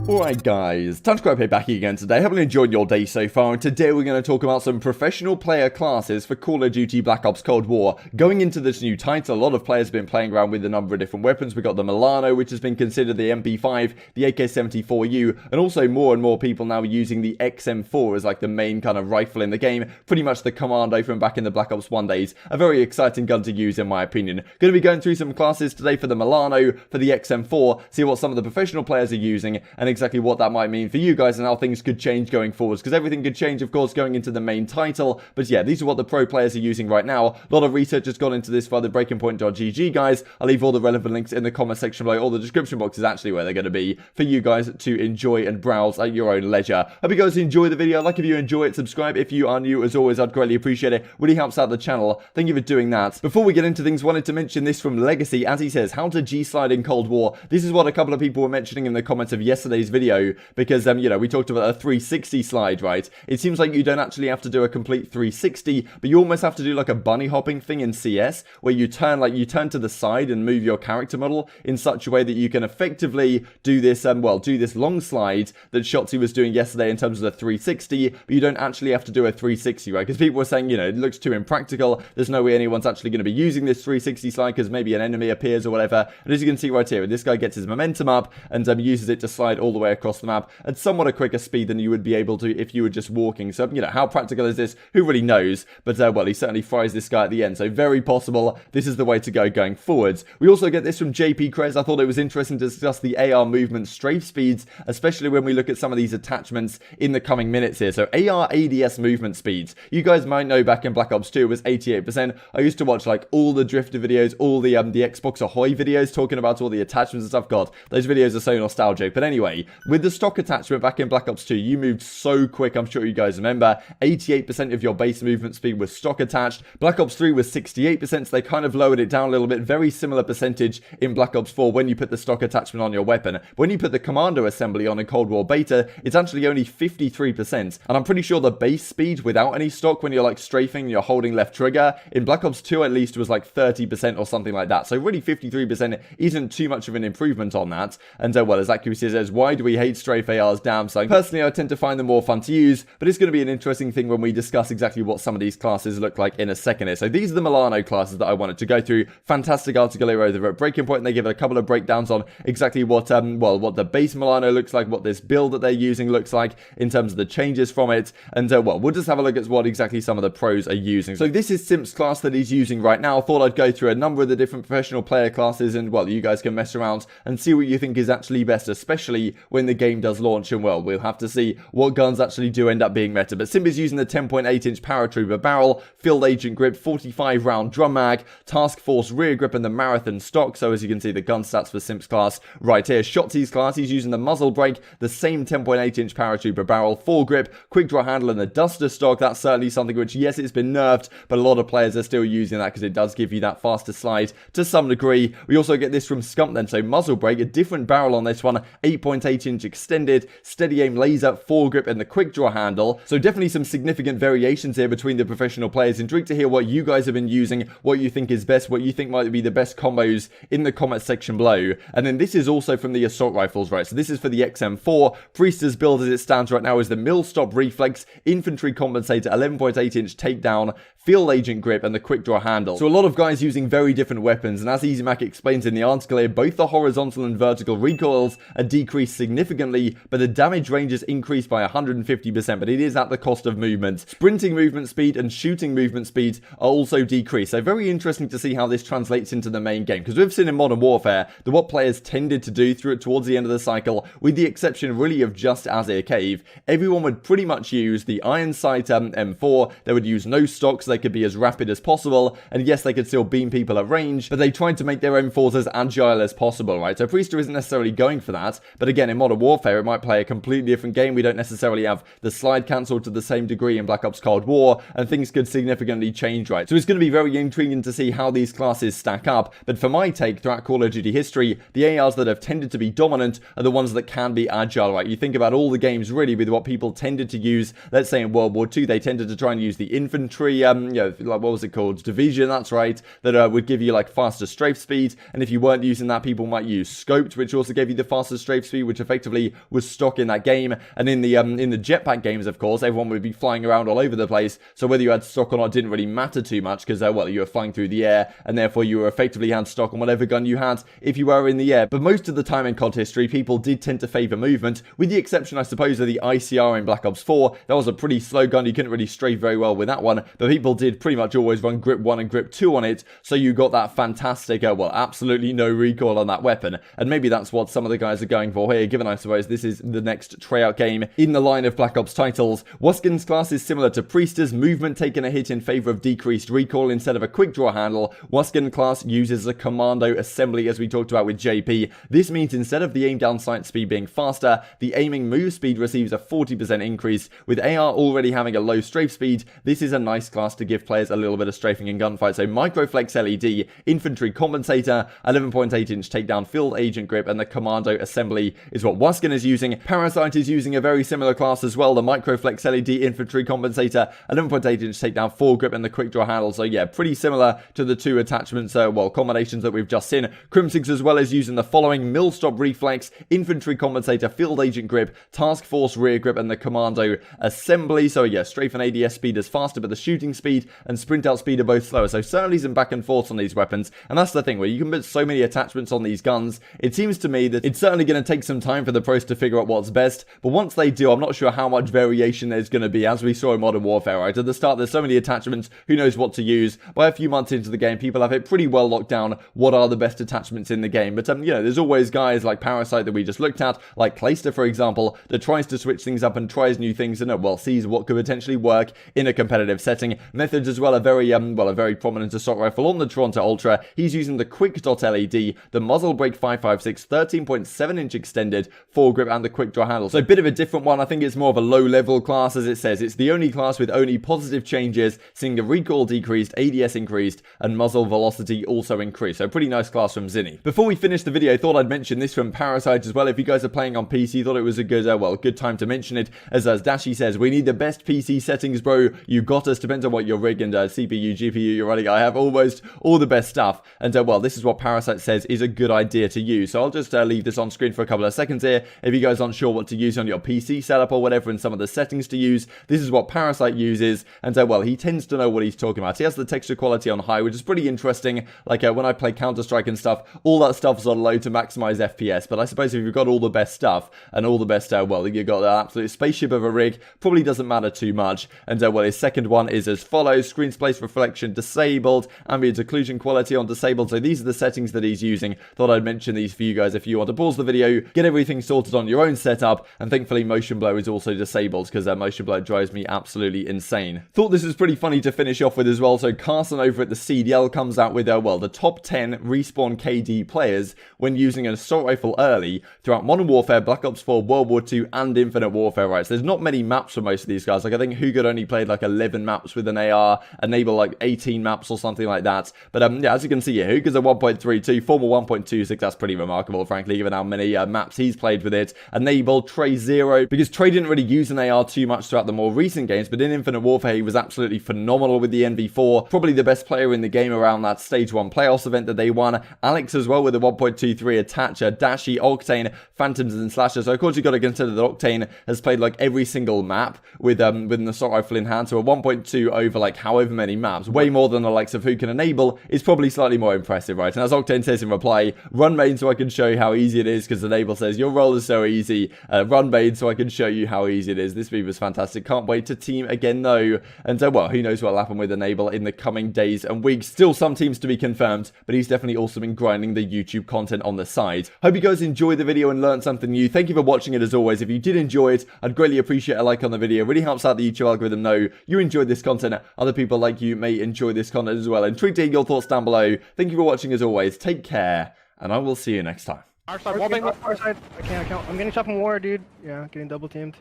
Alright guys, time to grab back again today. Haven't enjoyed your day so far, and today we're going to talk about some professional player classes for Call of Duty Black Ops Cold War. Going into this new title, a lot of players have been playing around with a number of different weapons. We've got the Milano, which has been considered the MP5, the AK-74U, and also more and more people now using the XM4 as like the main kind of rifle in the game. Pretty much the Commando from back in the Black Ops 1 days. A very exciting gun to use in my opinion. Going to be going through some classes today for the Milano, for the XM4, see what some of the professional players are using, and exactly what that might mean for you guys and how things could change going forwards, because everything could change, of course, going into the main title. But yeah, these are what the pro players are using right now. A lot of research has gone into this via the breakingpoint.gg, guys. I'll leave all the relevant links in the comment section below, or the description box is actually where they're going to be for you guys to enjoy and browse at your own leisure. Hope you guys enjoy the video. Like if you enjoy it, subscribe if you are new. As always, I'd greatly appreciate it. Really helps out the channel. Thank you for doing that. Before we get into things, wanted to mention this from Legacy, as he says, how to G-slide in Cold War. This is what a couple of people were mentioning in the comments of yesterday's video, because you know, we talked about a 360 slide, right? It seems like you don't actually have to do a complete 360, but you almost have to do like a bunny hopping thing in CS, where you turn to the side and move your character model in such a way that you can effectively do this, do this long slide that Shotzi was doing yesterday in terms of the 360, but you don't actually have to do a 360, right? Because people were saying, you know, it looks too impractical. There's no way anyone's actually going to be using this 360 slide because maybe an enemy appears or whatever. And as you can see right here, this guy gets his momentum up and uses it to slide all the way across the map at somewhat a quicker speed than you would be able to if you were just walking. So, you know, how practical is this? Who really knows? But, well, he certainly fries this guy at the end. So, very possible this is the way to go going forwards. We also get this from JP Krez. I thought it was interesting to discuss the AR movement strafe speeds, especially when we look at some of these attachments in the coming minutes here. So, AR ADS movement speeds. You guys might know back in Black Ops 2 it was 88%. I used to watch, like, all the Drifter videos, all the Xbox Ahoy videos talking about all the attachments and stuff. God, those videos are so nostalgic. But anyway, with the stock attachment back in Black Ops 2, you moved so quick. I'm sure you guys remember 88% of your base movement speed was stock attached. Black Ops 3 was 68%, so they kind of lowered it down a little bit. Very similar percentage in Black Ops 4 when you put the stock attachment on your weapon. When you put the Commando assembly on in Cold War Beta, it's actually only 53%. And I'm pretty sure the base speed without any stock, when you're like strafing and you're holding left trigger, in Black Ops 2 at least was like 30% or something like that. So really 53% isn't too much of an improvement on that. And well, as Accuracy says, why do we hate strafe ARs? Damn son. Personally, I tend to find them more fun to use, but it's going to be an interesting thing when we discuss exactly what some of these classes look like in a second here. So these are the Milano classes that I wanted to go through. Fantastic article here over at Breaking Point, and they give it a couple of breakdowns on exactly what what the base Milano looks like, what this build that they're using looks like in terms of the changes from it, and well, we'll just have a look at what exactly some of the pros are using. So this is Simp's class that he's using right now. I thought I'd go through a number of the different professional player classes, and well, you guys can mess around and see what you think is actually best, especially when the game does launch. And well, we'll have to see what guns actually do end up being meta. But Simp is using the 10.8-inch Paratrooper barrel, Field Agent grip, 45-round drum mag, Task Force rear grip, and the Marathon stock. So as you can see, the gun stats for Simp's class right here. Shotzi's class, he's using the muzzle brake, the same 10.8-inch Paratrooper barrel, foregrip, quick draw handle, and the Duster stock. That's certainly something which, yes, it's been nerfed, but a lot of players are still using that because it does give you that faster slide to some degree. We also get this from Scump then. So muzzle brake, a different barrel on this one, 8.8-inch extended, steady aim laser, foregrip, and the quick draw handle. So definitely some significant variations here between the professional players. Intrigued to hear what you guys have been using, what you think is best, what you think might be the best combos in the comment section below. And then this is also from the assault rifles, right? So this is for the XM4. Priestess build as it stands right now is the mill stop reflex, infantry compensator, 11.8-inch takedown, Field Agent grip, and the quick draw handle. So a lot of guys using very different weapons, and as EasyMac explains in the article here, both the horizontal and vertical recoils are decreased significantly, but the damage range is increased by 150%, but it is at the cost of movement. Sprinting movement speed and shooting movement speed are also decreased. So very interesting to see how this translates into the main game, because we've seen in Modern Warfare that what players tended to do towards the end of the cycle, with the exception really of just Azir Cave, everyone would pretty much use the Iron Sight M4. They would use no stock so they could be as rapid as possible, and yes, they could still beam people at range, but they tried to make their M4s as agile as possible, right? So Priester isn't necessarily going for that, but again, in Modern Warfare, it might play a completely different game. We don't necessarily have the slide cancelled to the same degree in Black Ops Cold War, and things could significantly change, right? So it's going to be very intriguing to see how these classes stack up, but for my take, throughout Call of Duty history, the ARs that have tended to be dominant are the ones that can be agile, right? You think about all the games really with what people tended to use. Let's say in World War II, they tended to try and use the infantry, like what was it called? Division, that's right, that would give you like faster strafe speed. And if you weren't using that, people might use scoped, which also gave you the faster strafe speed, which effectively was stock in that game. And in the jetpack games, of course, everyone would be flying around all over the place. So whether you had stock or not didn't really matter too much because, well, you were flying through the air and therefore you were effectively had stock on whatever gun you had if you were in the air. But most of the time in COD history, people did tend to favor movement, with the exception, I suppose, of the ICR in Black Ops 4. That was a pretty slow gun. You couldn't really strafe very well with that one, but people did pretty much always run grip 1 and grip 2 on it, so you got that fantastic, well, absolutely no recoil on that weapon. And maybe that's what some of the guys are going for here, given I suppose this is the next tryout game in the line of Black Ops titles. Waskin's class is similar to Priestess, movement taking a hit in favor of decreased recoil instead of a quick draw handle. Waskin class uses a commando assembly, as we talked about with JP. This means instead of the aim down sight speed being faster, the aiming move speed receives a 40% increase. With AR already having a low strafe speed, this is a nice class to give players a little bit of strafing in gunfight. So Microflex LED, Infantry Compensator, 11.8-inch takedown field agent grip, and the commando assembly is what Waskin is using. Parasite is using a very similar class as well, the Microflex LED, Infantry Compensator, 11.8-inch takedown foregrip, and the quick draw handle. So yeah, pretty similar to the two attachments, well, combinations that we've just seen. Crimsix as well as using the following: Millstop Reflex, Infantry Compensator, Field Agent Grip, Task Force Rear Grip, and the Commando Assembly. So yeah, strafe and ADS speed is faster, but the shooting speed and sprint out speed are both slower. So certainly some back and forth on these weapons, and that's the thing, where you can put so many attachments on these guns. It seems to me that it's certainly going to take some time for the pros to figure out what's best, but once they do, I'm not sure how much variation there's going to be, as we saw in Modern Warfare, right? At the start, there's so many attachments, who knows what to use. By a few months into the game, people have it pretty well locked down what are the best attachments in the game. But, you know, there's always guys like Parasite that we just looked at, like Clayster, for example, that tries to switch things up and tries new things and, well, sees what could potentially work in a competitive setting. Methods as well are very, a very prominent assault rifle on the Toronto Ultra. He's using the Quick Dot LED, the Muzzle Brake 5.56, 13.7-inch extended foregrip, and the quick draw handle. So a bit of a different one. I think it's more of a low-level class, as it says. It's the only class with only positive changes, seeing the recoil decreased, ADS increased, and muzzle velocity also increased. So pretty nice class from Zinni. Before we finish the video, I thought I'd mention this from Parasite as well. If you guys are playing on PC, thought it was a good, good time to mention it. As Dashy says, we need the best PC settings, bro. You got us. Depends on what your rig and CPU, GPU you're running. I have almost all the best stuff. And well, this is what Parasite says is a good idea to use. So I'll just leave this on screen for a couple of seconds here. If you guys aren't sure what to use on your PC setup or whatever, and some of the settings to use, this is what Parasite uses. And well, he tends to know what he's talking about. He has the texture quality on high, which is pretty interesting. Like when I play Counter-Strike and stuff, all that stuff's on low to maximize FPS. But I suppose if you've got all the best stuff and all the best, well, you've got an absolute spaceship of a rig, probably doesn't matter too much. And well, his second one is as follows: screen space reflection disabled, ambient occlusion quality on disabled. So these are the settings that he's using. Thought I'd mention these for you guys if you want to pause the video, get everything sorted on your own setup. And thankfully motion blur is also disabled, because motion blur drives me absolutely insane. Thought this was pretty funny to finish off with as well. So Carson over at the CDL comes out with the top 10 respawn KD players when using an assault rifle early throughout Modern Warfare, Black Ops 4, World War II, and Infinite Warfare, right? So there's not many maps for most of these guys. Like I think Hugo only played like 11 maps with an AR, Enable like 18 maps or something like that. But yeah, as you can see here, Hugo's a 1.32, Formal 1.26. That's pretty remarkable, frankly, given how many maps he's played with it. Enable Trey 0, because Trey didn't really use an AR too much throughout the more recent games, but in Infinite Warfare he was absolutely phenomenal with the NV4, probably the best player in the game around that Stage 1 playoffs event that they won. Alex as well with a 1.23 attacher, Dashy, Octane, Phantoms, and Slashers. So of course you've got to consider that Octane has played like every single map with an assault rifle in hand, so a 1.2 over like however many maps, way more than the likes of who can Enable, is probably slightly more impressive, right? And as Octane says in reply, run main so I can show you how easy it is, because Enable says your role is so easy. Run main so I can show you how easy it is. This move was fantastic. Can't wait to team again though. And well, who knows what'll happen with Enable in the coming days and weeks. Still some teams to be confirmed, but he's definitely also been grinding the YouTube content on the side. Hope you guys enjoyed the video and learned something new. Thank you for watching it as always. If you did enjoy it, I'd greatly appreciate a like on the video. It really helps out the YouTube algorithm know you enjoyed this content. Other people like you may enjoy this content as well. Intrigued to hear your thoughts down below. Thank you for watching as always. Take care, and I will see you next time. Our side, wall bang, our side. I can't. I'm getting shot from war, dude. Yeah, getting double teamed.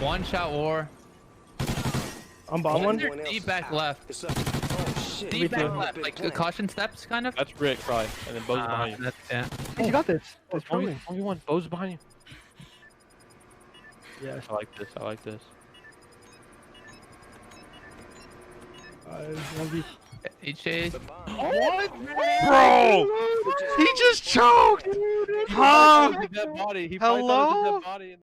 One shot war. I'm bomb one. Deep back left. Deep back left. Like caution steps, kind of. That's Rick, probably. And then Bo's behind you. Yeah. Hey, you got this. That's probably. 1v1. Bo's behind you. Yes. I like this. I like this. 1v. HA. What? Bro! He just choked! He thought it was a dead body. He probably thought it was a Hello? dead body.